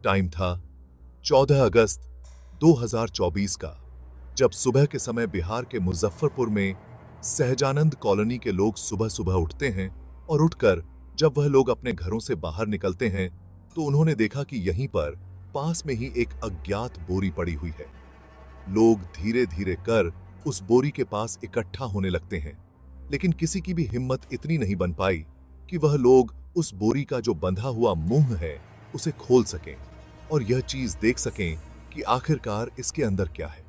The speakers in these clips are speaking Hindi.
टाइम था 14 अगस्त 2024 का, जब सुबह के समय बिहार के मुजफ्फरपुर में सहजानंद कॉलोनी के लोग सुबह सुबह उठते हैं और उठकर जब वह लोग अपने घरों से बाहर निकलते हैं तो उन्होंने देखा कि यहीं पर पास में ही एक अज्ञात बोरी पड़ी हुई है। लोग धीरे धीरे कर उस बोरी के पास इकट्ठा होने लगते हैं, लेकिन किसी की भी हिम्मत इतनी नहीं बन पाई कि वह लोग उस बोरी का जो बंधा हुआ मुंह है उसे खोल सकें और यह चीज देख सकें कि आखिरकार इसके अंदर क्या है,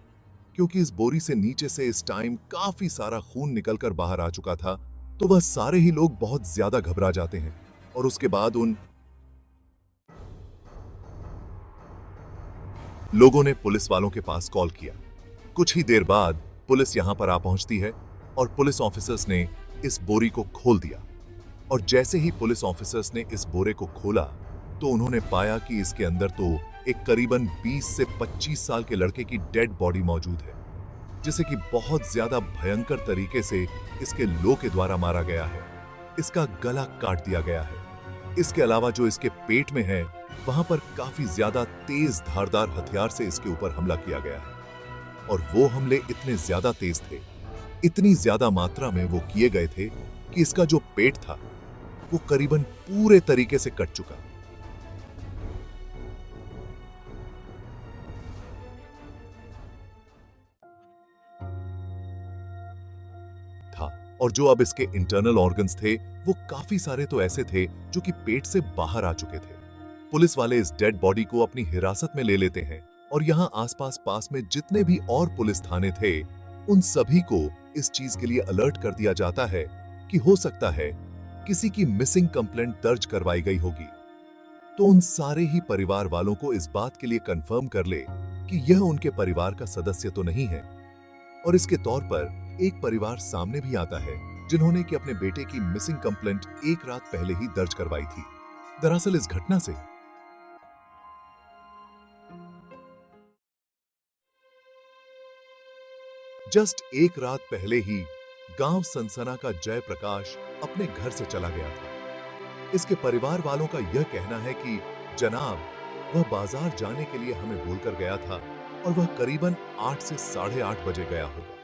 क्योंकि इस बोरी से नीचे से इस टाइम काफी सारा खून निकलकर बाहर आ चुका था। तो वह सारे ही लोग बहुत ज्यादा घबरा जाते हैं और उसके बाद उन लोगों ने पुलिस वालों के पास कॉल किया। कुछ ही देर बाद पुलिस यहां पर आ पहुंचती है और पुलिस ऑफिसर्स ने इस बोरी को खोल दिया। और जैसे ही पुलिस ऑफिसर्स ने इस बोरे को खोला तो उन्होंने पाया कि इसके अंदर तो एक करीबन 20 से 25 साल के लड़के की डेड बॉडी मौजूद है, जिसे कि बहुत ज्यादा भयंकर तरीके से इसके लो के द्वारा मारा गया है। इसका गला काट दिया गया है। इसके अलावा जो इसके पेट में है वहां पर काफी ज्यादा तेज धारदार हथियार से इसके ऊपर हमला किया गया है। और वो हमले इतने ज्यादा तेज थे, इतनी ज्यादा मात्रा में वो किए गए थे कि इसका जो पेट था वो करीबन पूरे तरीके से कट चुका था। और जो अब इसके इंटरनल ऑर्गन्स थे वो काफी सारे तो ऐसे थे जो कि पेट से बाहर आ चुके थे। पुलिस वाले इस डेड बॉडी को अपनी हिरासत में ले लेते हैं और यहां आसपास पास में जितने भी और पुलिस थाने थे उन सभी को इस चीज के लिए अलर्ट कर दिया जाता है कि हो सकता है किसी की मिसिंग कंप्लेंट दर्ज करवाई गई होगी। तो उन सारे ही परिवार वालों को इस बात के लिए कंफर्म कर ले कि यह उनके परिवार का सदस्य तो नहीं है। और इसके तौर पर एक परिवार सामने भी आता है जिन्होंने कि अपने बेटे की मिसिंग कंप्लेंट एक रात पहले ही दर्ज करवाई थी। दरअसल इस घटना से जस्ट एक रात पहले ही गांव सनसना का जयप्रकाश अपने घर से चला गया था। इसके परिवार वालों का यह कहना है कि जनाब, वह बाजार जाने के लिए हमें बोलकर गया था और वह करीबन 8 से 8:30 बजे गया होगा।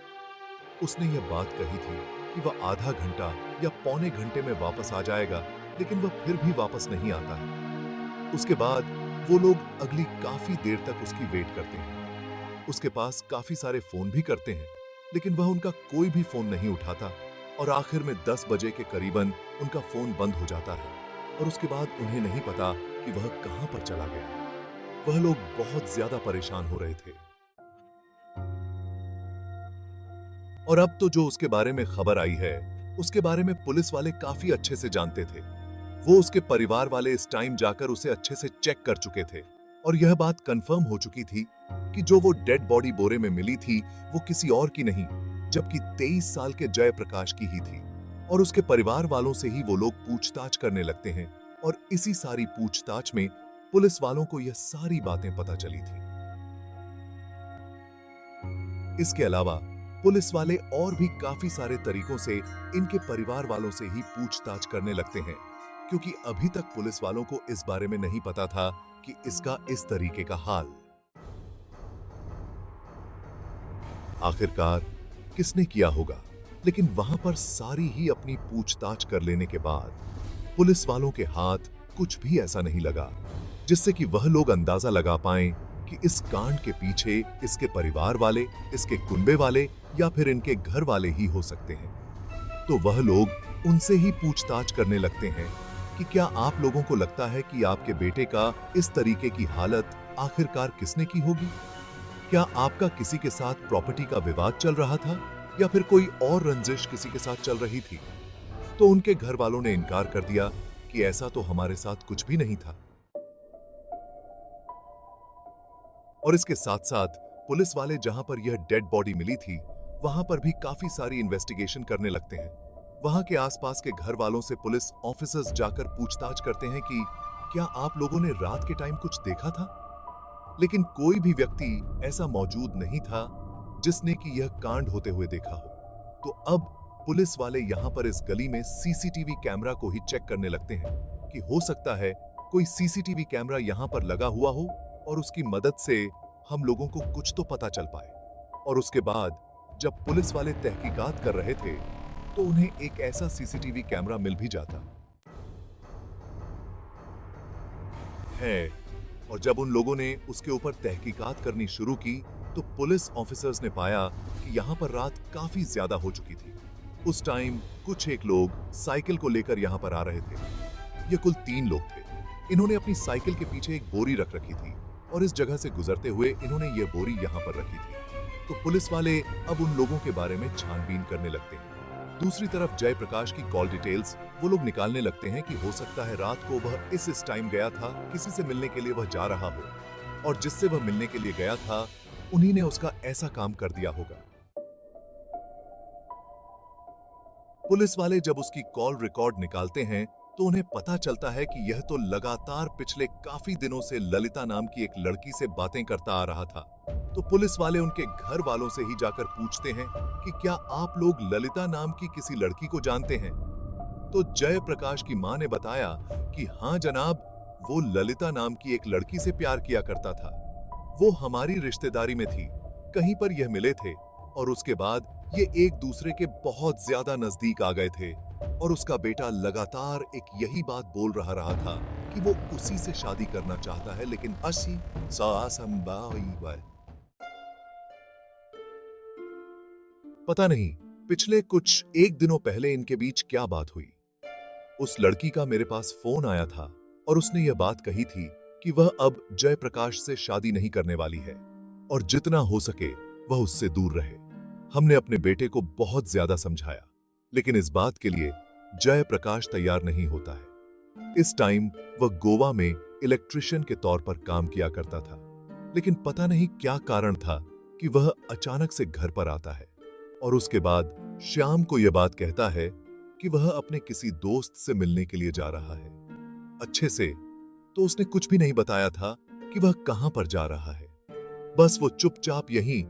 उसने यह बात कही थी कि वह आधा घंटा या पौने घंटे में वापस आ जाएगा, लेकिन वह फिर भी वापस नहीं आता है। उसके बाद वो लोग अगली काफी देर तक उसकी वेट करते हैं। उसके पास काफी सारे फोन भी करते हैं, लेकिन वह उनका कोई भी फोन नहीं उठाता और आखिर में 10 बजे के करीबन उनका फोन बंद हो जाता है और उसके बाद उन्हें नहीं पता कि वह कहां पर चला गया। वह लोग बहुत ज्यादा परेशान हो रहे थे। और अब तो जो उसके बारे में खबर आई है उसके बारे में पुलिस वाले काफी अच्छे से जानते थे। वो उसके परिवार वाले इस टाइम जाकर उसे अच्छे से चेक कर चुके थे और यह बात कंफर्म हो चुकी थी कि जो वो डेड बॉडी बोरे में मिली थी वो किसी और की नहीं, जबकि 23 साल के जयप्रकाश की ही थी। और उसके परिवार वालों से ही वो लोग पूछताछ करने लगते हैं और इसी सारी पूछताछ में पुलिस वालों को यह सारी बातें पता चली थी। इसके अलावा पुलिस वाले और भी काफी सारे तरीकों से इनके परिवार वालों से ही पूछताछ करने लगते हैं, क्योंकि अभी तक पुलिस वालों को इस बारे में नहीं पता था कि इसका इस तरीके का हाल आखिरकार किसने किया होगा। लेकिन वहां पर सारी ही अपनी पूछताछ कर लेने के बाद पुलिस वालों के हाथ कुछ भी ऐसा नहीं लगा जिससे कि वह लोग अंदाजा लगा पाएं कि इस कांड के पीछे इसके परिवार वाले, इसके कुनबे वाले या फिर इनके घर वाले ही हो सकते हैं। तो वह लोग उनसे ही पूछताछ करने लगते हैं कि क्या आप लोगों को लगता है कि आपके बेटे का इस तरीके की हालत आखिरकार किसने की होगी? क्या आपका किसी के साथ प्रॉपर्टी का विवाद चल रहा था या फिर कोई और रंजिश किसी के साथ चल रही थी? तो उनके घर वालों ने इनकार कर दिया कि ऐसा तो हमारे साथ कुछ भी नहीं था। और इसके साथ साथ पुलिस वाले जहां पर यह डेड बॉडी मिली थी वहां पर भी काफी सारी इन्वेस्टिगेशन करने लगते हैं। वहां के आसपास के घर वालों से पुलिस ऑफिसर्स जाकर पूछताछ करते हैं कि क्या आप लोगों ने रात के टाइम कुछ देखा था? लेकिन कोई भी व्यक्ति ऐसा मौजूद नहीं था जिसने कि यह कांड होते हुए देखा हो। तो अब पुलिस वाले यहां पर इस गली में सीसीटीवी कैमरा को ही चेक करने लगते हैं कि हो सकता है कोई सीसीटीवी कैमरा यहाँ पर लगा हुआ हो और उसकी मदद से हम लोगों को कुछ तो पता चल पाए। और उसके बाद जब पुलिस वाले तहकीकात कर रहे थे तो उन्हें एक ऐसा सीसीटीवी कैमरा मिल भी जाता है। और जब उन लोगों ने उसके ऊपर तहकीकात करनी शुरू की तो पुलिस ऑफिसर्स ने पाया कि यहाँ पर रात काफी ज्यादा हो चुकी थी। उस टाइम कुछ एक लोग साइकिल को लेकर यहाँ पर आ रहे थे। ये कुल 3 लोग थे। इन्होंने अपनी साइकिल के पीछे एक बोरी रख रखी थी और इस जगह से गुजरते हुए इन्होंने ये बोरी यहाँ पर रखी थी। तो पुलिस वाले अब उन लोगों के बारे में छानबीन करने लगते हैं। दूसरी तरफ जयप्रकाश की कॉल डिटेल्स वो लोग निकालने लगते हैं कि हो सकता है रात को वह इस टाइम गया था, किसी से मिलने के लिए वह जा रहा हो और जिससे वह मिलने के लिए गया था उन्हीं ने उसका ऐसा काम कर दिया होगा। पुलिस वाले जब उसकी कॉल रिकॉर्ड निकालते हैं तो उन्हें पता चलता है कि यह तो लगातार पिछले काफी दिनों से ललिता नाम की एक लड़की से बातें करता आ रहा था। तो पुलिस वाले उनके घर वालों से ही जाकर पूछते हैं कि क्या आप लोग ललिता नाम की किसी लड़की को जानते हैं? तो जयप्रकाश की मां ने बताया कि हाँ जनाब, वो ललिता नाम की एक लड़की से प्यार किया करता था। वो हमारी रिश्तेदारी में थी, कहीं पर यह मिले थे और उसके बाद ये एक दूसरे के बहुत ज्यादा नजदीक आ गए थे और उसका बेटा लगातार एक यही बात बोल रहा था कि वो उसी से शादी करना चाहता है, लेकिन पता नहीं पिछले कुछ एक दिनों पहले इनके बीच क्या बात हुई। उस लड़की का मेरे पास फोन आया था और उसने यह बात कही थी कि वह अब जयप्रकाश से शादी नहीं करने वाली है और जितना हो सके वह उससे दूर रहे। हमने अपने बेटे को बहुत ज्यादा समझाया, लेकिन इस बात के लिए जयप्रकाश तैयार नहीं होता है। इस टाइम वह गोवा में इलेक्ट्रिशियन के तौर पर काम किया करता था, लेकिन पता नहीं क्या कारण था कि वह अचानक से घर पर आता है और उसके बाद श्याम को यह बात कहता है कि वह अपने किसी दोस्त से मिलने के लिए जा रहा है। अच्छे से तो उसने कुछ भी नहीं बताया था कि वह कहां पर जा रहा है। बस वो चुपचाप यहीं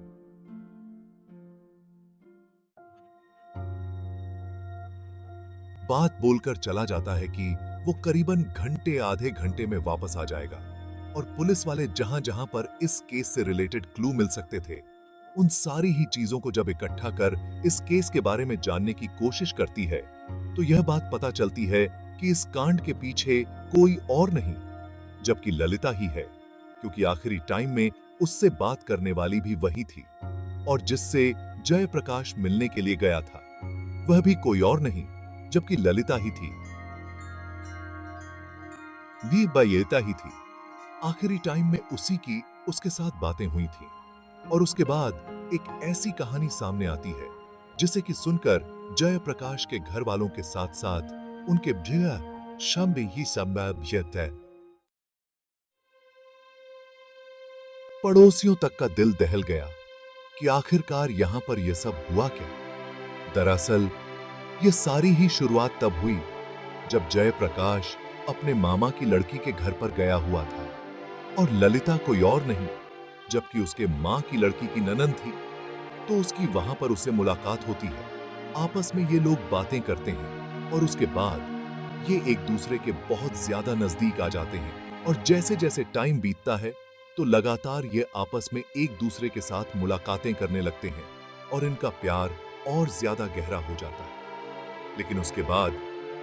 बात बोलकर चला जाता है कि वो करीबन घंटे आधे घंटे में वापस आ जाएगा। और पुलिस वाले जहां जहां पर इस केस से रिलेटेड क्लू मिल सकते थे, उन सारी ही चीजों को जब इकट्ठा कर इस केस के बारे में जानने की कोशिश करती है तो यह बात पता चलती है कि इस कांड के पीछे कोई और नहीं जबकि ललिता ही है, क्योंकि आखिरी टाइम में उससे बात करने वाली भी वही थी और जिससे जयप्रकाश मिलने के लिए गया था वह भी कोई और नहीं जबकि ललिता ही थी। ललिता ही थी। आखिरी टाइम में उसी की उसके साथ बातें हुई थी और उसके बाद एक ऐसी कहानी सामने आती है जिसे कि सुनकर जयप्रकाश के घर वालों के साथ साथ उनके ही है, पड़ोसियों तक का दिल दहल गया कि आखिरकार यहां पर यह सब हुआ क्या। दरअसल यह सारी ही शुरुआत तब हुई जब जयप्रकाश अपने मामा की लड़की के घर पर गया हुआ था और ललिता कोई और नहीं जबकि उसके मां की लड़की की ननंद थी। तो उसकी वहां पर उससे मुलाकात होती है, आपस में ये लोग बातें करते हैं और उसके बाद ये एक दूसरे के बहुत ज्यादा नजदीक आ जाते हैं और जैसे जैसे टाइम बीतता है तो लगातार ये आपस में एक दूसरे के साथ मुलाकातें करने लगते हैं और इनका प्यार और ज्यादा गहरा हो जाता है। लेकिन उसके बाद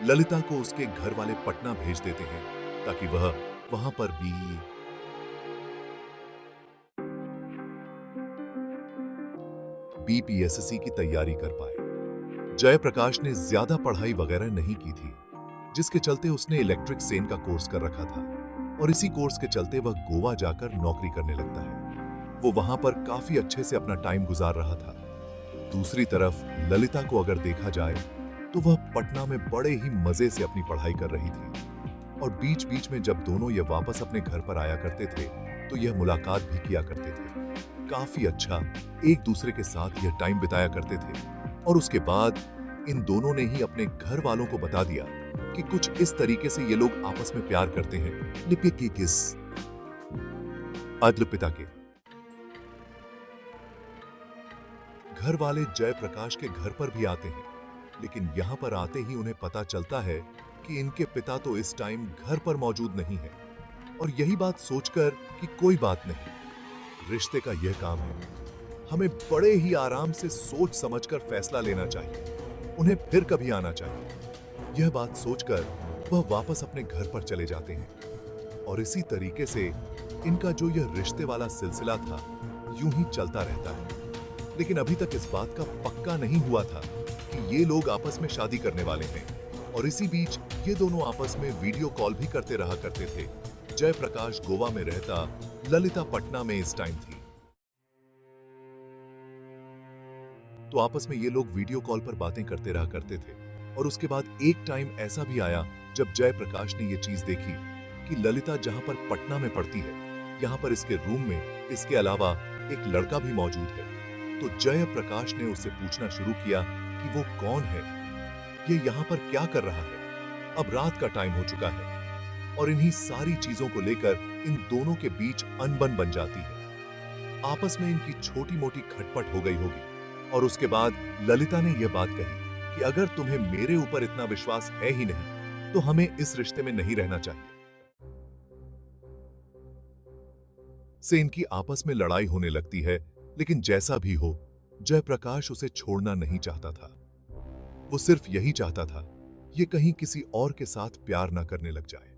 ललिता को उसके घर वाले पटना भेज देते हैं ताकि वह वहां पर बीपीएससी की तैयारी कर पाए। जयप्रकाश ने ज्यादा पढ़ाई वगैरह नहीं की थी, जिसके चलते उसने इलेक्ट्रिक सेन का कोर्स कर रखा था और इसी कोर्स के चलते वह गोवा जाकर नौकरी करने लगता है। वो वहां पर काफी अच्छे से अपना टाइम गुजार रहा था। दूसरी तरफ ललिता को अगर देखा जाए तो वह पटना में बड़े ही मजे से अपनी पढ़ाई कर रही थी और बीच बीच में जब दोनों ये वापस अपने घर पर आया करते थे तो यह मुलाकात भी किया करते थे। काफी अच्छा एक दूसरे के साथ यह टाइम बिताया करते थे और उसके बाद इन दोनों ने ही अपने घर वालों को बता दिया कि कुछ इस तरीके से ये लोग आपस में प्यार करते हैं। लिपिक की किस आदल पिता के घर वाले जयप्रकाश के घर पर भी आते हैं, लेकिन यहां पर आते ही उन्हें पता चलता है कि इनके पिता तो इस टाइम घर पर मौजूद नहीं है और यही बात सोचकर कि कोई बात नहीं, रिश्ते का यह काम है, हमें बड़े ही आराम से सोच समझकर फैसला लेना चाहिए, उन्हें फिर कभी आना चाहिए। यह बात सोचकर वह वापस अपने घर पर चले जाते हैं और इसी तरीके से इनका जो यह रिश्ते वाला सिलसिला था यूं ही चलता रहता है। लेकिन अभी तक इस बात का पक्का नहीं हुआ था कि ये लोग आपस में शादी करने वाले हैं और इसी बीच ये दोनों आपस में वीडियो कॉल भी करते रहा करते थे। जयप्रकाश गोवा में रहता, ललिता पटना में इस टाइम थी। तो आपस में ये लोग वीडियो कॉल पर बातें करते रहा करते थे और उसके बाद एक टाइम ऐसा भी आया जब जयप्रकाश ने ये चीज देखी कि ललिता जहां पर पटना में पढ़ती है, यहाँ पर इसके रूम में इसके अलावा एक लड़का भी मौजूद है। तो जयप्रकाश ने उससे पूछना शुरू किया कि वो कौन है, ये यहाँ पर क्या कर रहा है। अब रात का टाइम हो चुका है और इन्हीं सारी चीजों को लेकर इन दोनों के बीच अनबन बन जाती है। आपस में इनकी छोटी मोटी खटपट हो गई होगी और उसके बाद ललिता ने यह बात कही कि अगर तुम्हें मेरे ऊपर इतना विश्वास है ही नहीं तो हमें इस रिश्ते में नहीं रहना चाहिए। से इनकी आपस में लड़ाई होने लगती है, लेकिन जैसा भी हो जयप्रकाश उसे छोड़ना नहीं चाहता था। वो सिर्फ यही चाहता था ये कहीं किसी और के साथ प्यार ना करने लग जाए।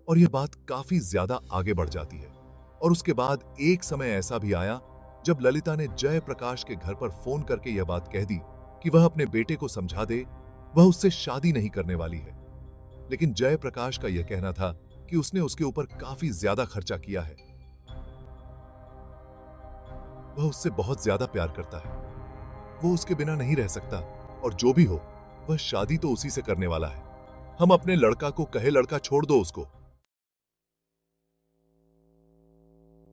और यह बात काफी ज्यादा आगे बढ़ जाती है और उसके बाद एक समय ऐसा भी आया जब ललिता ने जयप्रकाश के घर पर फोन करके यह बात कह दी कि वह अपने बेटे को समझा दे वह उससे शादी नहीं करने वाली है। लेकिन जयप्रकाश का यह कहना था कि उसने उसके ऊपर काफी ज्यादा खर्चा किया है, वह उससे बहुत ज्यादा प्यार करता है, वो उसके बिना नहीं रह सकता और जो भी हो वह शादी तो उसी से करने वाला है। हम अपने लड़का को कहे लड़का छोड़ दो, उसको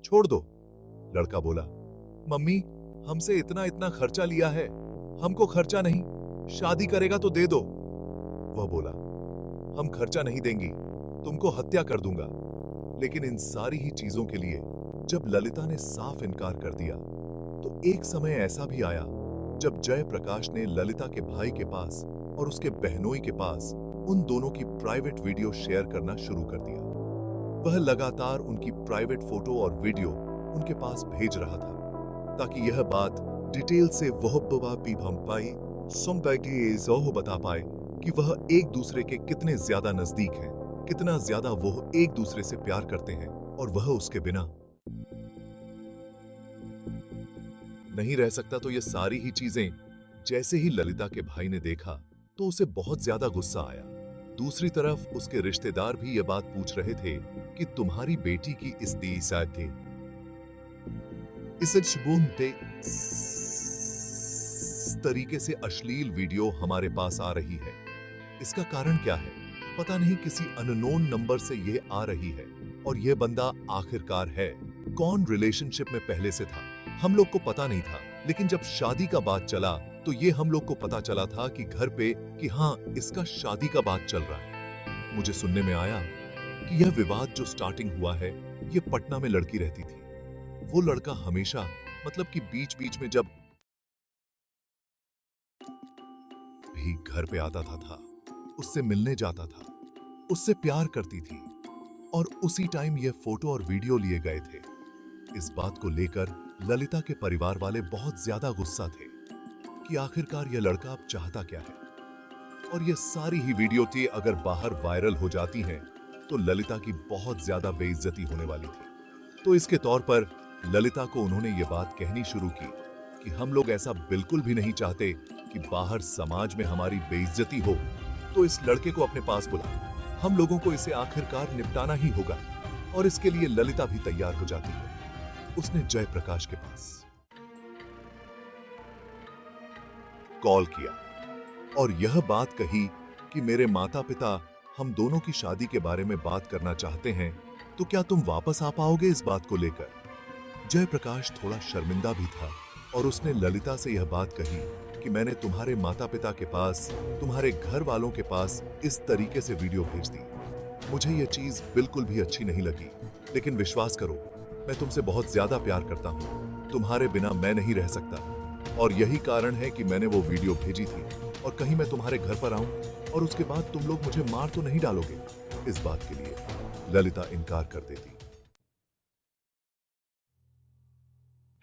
छोड़ दो। लड़का बोला, मम्मी हमसे इतना इतना खर्चा लिया है, हमको खर्चा नहीं, शादी करेगा तो दे दो। वह बोला, हम खर्चा नहीं देंगी, तुमको हत्या कर दूंगा। लेकिन इन सारी ही चीजों के लिए जब ललिता ने साफ इनकार कर दिया तो एक समय ऐसा भी आया जब जयप्रकाश ने ललिता के भाई के पास और उसके बहनोई के पास उन दोनों की प्राइवेट वीडियो शेयर करना शुरू कर दिया। वह लगातार उनकी प्राइवेट फोटो और वीडियो उनके पास भेज रहा था ताकि यह बात डिटेल से वह बता पाए कि वह एक दूसरे के कितने ज्यादा नजदीक हैं, कितना ज्यादा वह एक दूसरे से प्यार करते हैं और वह उसके बिना नहीं रह सकता। तो ये सारी ही चीजें जैसे ही ललिता के भाई ने देखा तो उसे बहुत ज्यादा गुस्सा आया। दूसरी तरफ उसके रिश्तेदार भी यह बात पूछ रहे थे कि तुम्हारी बेटी की इस तरीके से अश्लील वीडियो हमारे पास आ रही है, इसका कारण क्या है? पता नहीं, किसी अननोन नंबर से यह आ रही है और यह बंदा आखिरकार है कौन, रिलेशनशिप में पहले से था, हम लोग को पता नहीं था। लेकिन जब शादी का बात चला तो ये हम लोग को पता चला था कि घर पे कि हाँ इसका शादी का बात चल रहा है। मुझे सुनने में आया कि यह विवाद जो स्टार्टिंग हुआ है ये पटना में लड़की रहती थी। वो लड़का हमेशा मतलब कि बीच बीच में जब भी घर पे आता था उससे मिलने जाता था, उससे प्यार करती थी और उसी टाइम यह फोटो और वीडियो लिए गए थे। इस बात को लेकर ललिता के परिवार वाले बहुत ज्यादा गुस्सा थे कि आखिरकार यह लड़का अब चाहता क्या है। और यह सारी ही वीडियो थी अगर बाहर वायरल हो जाती हैं तो ललिता की बहुत ज्यादा बेइज्जती होने वाली थी। तो इसके तौर पर ललिता को उन्होंने ये बात कहनी शुरू की कि हम लोग ऐसा बिल्कुल भी नहीं चाहते कि बाहर समाज में हमारी बेइज्जती हो, तो इस लड़के को अपने पास बुला, हम लोगों को इसे आखिरकार निपटाना ही होगा। और इसके लिए ललिता भी तैयार हो जाती है। उसने जयप्रकाश के पास कॉल किया और यह बात कही कि मेरे माता पिता हम दोनों की शादी के बारे में बात करना चाहते हैं, तो क्या तुम वापस आ पाओगे इस बात को लेकर? जयप्रकाश थोड़ा शर्मिंदा भी था और उसने ललिता से यह बात कही कि मैंने तुम्हारे माता पिता के पास, तुम्हारे घर वालों के पास इस तरीके से वीडियो भेज दी। मुझे यह चीज बिल्कुल भी अच्छी नहीं लगी, लेकिन विश्वास करो मैं तुमसे बहुत ज्यादा प्यार करता हूँ, तुम्हारे बिना मैं नहीं रह सकता। 'और यही कारण है कि मैंने वो वीडियो भेजी थी। और कहीं मैं तुम्हारे घर पर आऊं और उसके बाद तुम लोग मुझे मार तो नहीं डालोगे? इस बात के लिए ललिता इनकार कर देती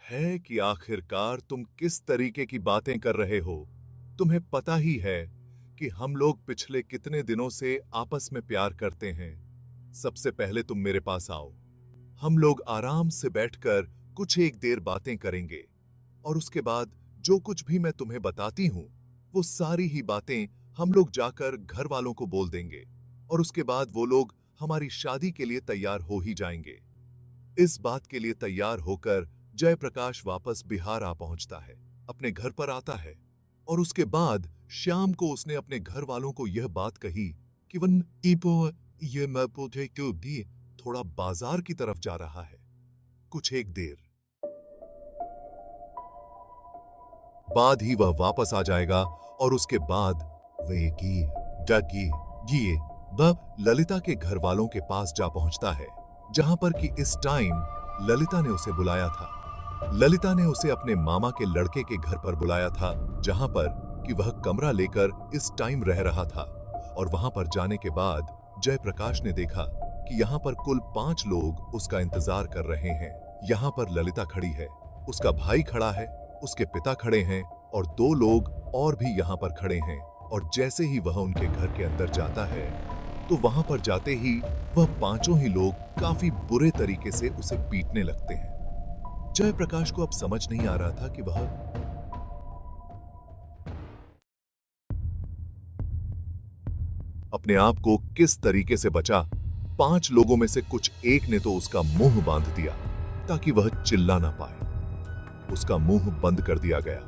है कि आखिरकार तुम किस तरीके की बातें कर रहे हो। तुम्हें पता ही है कि हम लोग पिछले कितने दिनों से आपस में प्यार करते हैं। सबसे पहले तुम मेरे पास आओ, हम लोग आराम से बैठकर कुछ एक देर बातें करेंगे और उसके बाद जो कुछ भी मैं तुम्हें बताती हूं वो सारी ही बातें हम लोग जाकर घर वालों को बोल देंगे और उसके बाद वो लोग हमारी शादी के लिए तैयार हो ही जाएंगे। इस बात के लिए तैयार होकर जयप्रकाश वापस बिहार आ पहुंचता है, अपने घर पर आता है और उसके बाद शाम को उसने अपने घर वालों को यह बात कही कि वन इपो ये मैं तो भी थोड़ा बाजार की तरफ जा रहा है। कुछ एक देर बाद ही वह वापस आ जाएगा और उसके बाद वे की डगी ये वह ललिता के घर वालों के पास जा पहुंचता है, जहां पर कि इस टाइम ललिता ने उसे बुलाया था। ललिता ने उसे अपने मामा के लड़के के घर पर बुलाया था, जहां पर कि वह कमरा लेकर इस टाइम रह रहा था। और वहां पर जाने के बाद जयप्रकाश ने देखा कि यहाँ पर कुल 5 लोग उसका इंतजार कर रहे हैं। यहाँ पर ललिता खड़ी है, उसका भाई खड़ा है, उसके पिता खड़े हैं और 2 लोग और भी यहाँ पर खड़े हैं। और जैसे ही वह उनके घर के अंदर जाता है तो वहां पर जाते ही वह 5 ही लोग काफी बुरे तरीके से उसे पीटने लगते हैं। जयप्रकाश को अब समझ नहीं आ रहा था कि वह अपने आप को किस तरीके से बचा। 5 लोगों में से कुछ एक ने तो उसका मुंह बांध दिया ताकि वह चिल्ला ना पाए। उसका मुंह बंद कर दिया गया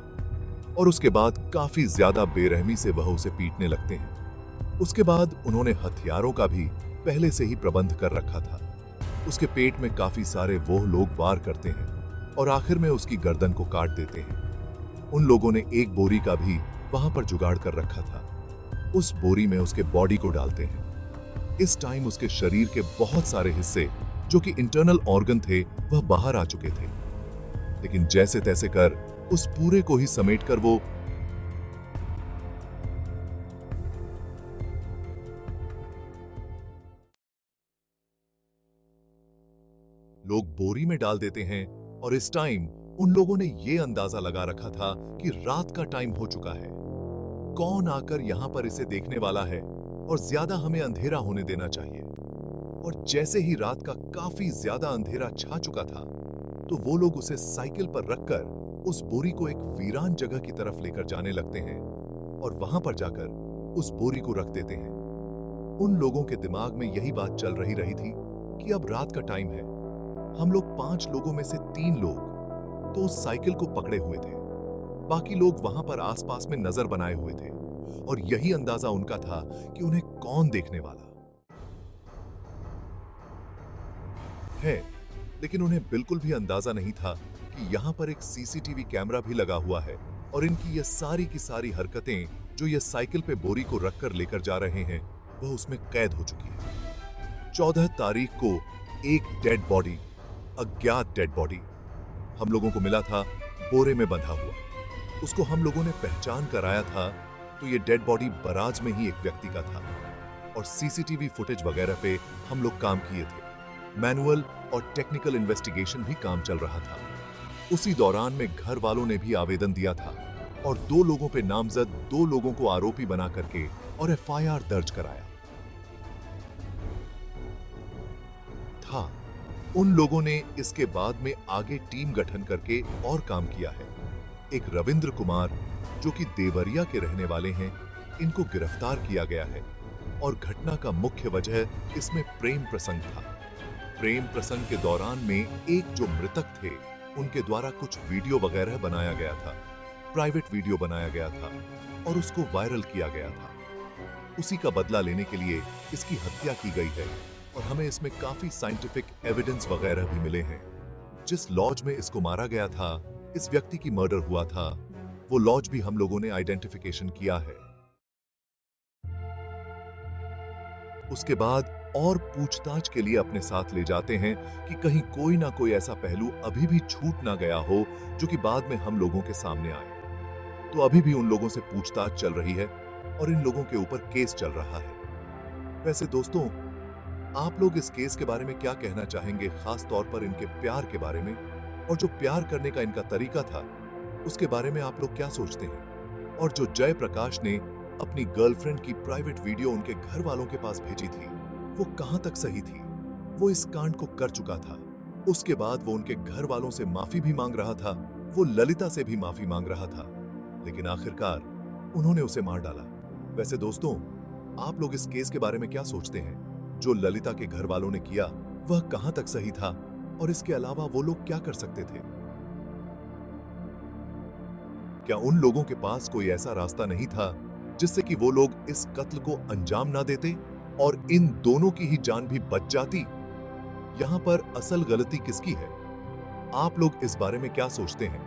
और उसके बाद काफी ज्यादा बेरहमी से वह उसे पीटने लगते हैं। उसके बाद उन्होंने हथियारों का भी पहले से ही प्रबंध कर रखा था। उसके पेट में काफी सारे वो लोग वार करते हैं और आखिर में उसकी गर्दन को काट देते हैं। उन लोगों ने एक बोरी का भी वहां पर जुगाड़ कर रखा था। उस बोरी में उसके बॉडी को डालते हैं। इस टाइम उसके शरीर के बहुत सारे हिस्से जो कि इंटरनल ऑर्गन थे वह बाहर आ चुके थे, लेकिन जैसे तैसे कर उस पूरे को ही समेटकर वो लोग बोरी में डाल देते हैं। और इस टाइम उन लोगों ने यह अंदाजा लगा रखा था कि रात का टाइम हो चुका है, कौन आकर यहां पर इसे देखने वाला है और ज्यादा हमें अंधेरा होने देना चाहिए। और जैसे ही रात का काफी ज्यादा अंधेरा छा चुका था तो वो लोग उसे साइकिल पर रखकर उस बोरी को एक वीरान जगह की तरफ लेकर जाने लगते हैं और वहां पर जाकर उस बोरी को रख देते हैं। उन लोगों के दिमाग में यही बात चल रही थी कि अब रात का टाइम है। हम लोग 5 लोगों में से 3 लोग तो उस साइकिल को पकड़े हुए थे, बाकी लोग वहां पर आसपास में नजर बनाए हुए थे और यही अंदाजा उनका था कि उन्हें कौन देखने वाला है। लेकिन उन्हें बिल्कुल भी अंदाजा नहीं था कि यहां पर एक सीसीटीवी कैमरा भी लगा हुआ है और इनकी ये सारी की सारी हरकतें जो ये साइकिल पे बोरी को रखकर लेकर जा रहे हैं वह उसमें कैद हो चुकी है। 14 तारीख को एक डेड बॉडी, अज्ञात डेड बॉडी हम लोगों को मिला था, बोरे में बंधा हुआ। उसको हम लोगों ने पहचान कराया था तो ये डेड बॉडी बराज में ही एक व्यक्ति का था और सीसीटीवी फुटेज वगैरह पे हम लोग काम किए थे। मैनुअल और टेक्निकल इन्वेस्टिगेशन भी काम चल रहा था। उसी दौरान में घर वालों ने भी आवेदन दिया था और 2 लोगों पे नामजद 2 लोगों को आरोपी बना करके और एफआईआर दर्ज कराया था। उन लोगों ने इसके बाद में आगे टीम गठन करके और काम किया है। एक रविंद्र कुमार जो कि देवरिया के रहने वाले हैं, इनको गिरफ्तार किया गया है और घटना का मुख्य वजह इसमें प्रेम प्रसंग था। प्रेम प्रसंग के दौरान में एक जो मृतक थे उनके द्वारा कुछ वीडियो वगैरह बनाया गया था, प्राइवेट वीडियो बनाया गया था और उसको वायरल किया गया था। उसी का बदला लेने के लिए इसकी हत्या की गई है और हमें इसमें काफी साइंटिफिक एविडेंस वगैरह भी मिले हैं। जिस लॉज में इसको मारा गया था, इस व्यक्ति की मर्डर हुआ था, वो लॉज भी हम लोगों ने आइडेंटिफिकेशन किया है। उसके बाद और पूछताछ के लिए अपने साथ ले जाते हैं कि कहीं कोई ना कोई ऐसा पहलू अभी भी छूट ना गया हो जो कि बाद में हम लोगों के सामने आए। तो अभी भी उन लोगों से पूछताछ चल रही है और इन लोगों के ऊपर केस चल रहा है। वैसे दोस्तों, आप लोग इस केस के बारे में क्या कहना चाहेंगे, खास तौर पर इनके प्यार के बारे में, और जो प्यार करने का इनका तरीका था उसके बारे में आप लोग क्या सोचते हैं? और जो जयप्रकाश ने अपनी गर्लफ्रेंड की प्राइवेट वीडियो उनके घर वालों के पास भेजी थी, वो कहां तक सही थी? वो इस कांड को कर चुका था, उसके बाद वो उनके घर वालों से माफी भी मांग रहा था, वो ललिता से भी माफी मांग रहा था, लेकिन आखिरकार उन्होंने उसे मार डाला। वैसे दोस्तों, आप लोग इस केस के बारे में क्या सोचते हैं? जो ललिता के घर वालों ने किया वह कहां तक सही था, और इसके अलावा वो लोग क्या कर सकते थे? क्या उन लोगों के पास कोई ऐसा रास्ता नहीं था जिससे कि वो लोग इस कत्ल को अंजाम ना देते और इन दोनों की ही जान भी बच जाती? यहां पर असल गलती किसकी है? आप लोग इस बारे में क्या सोचते हैं?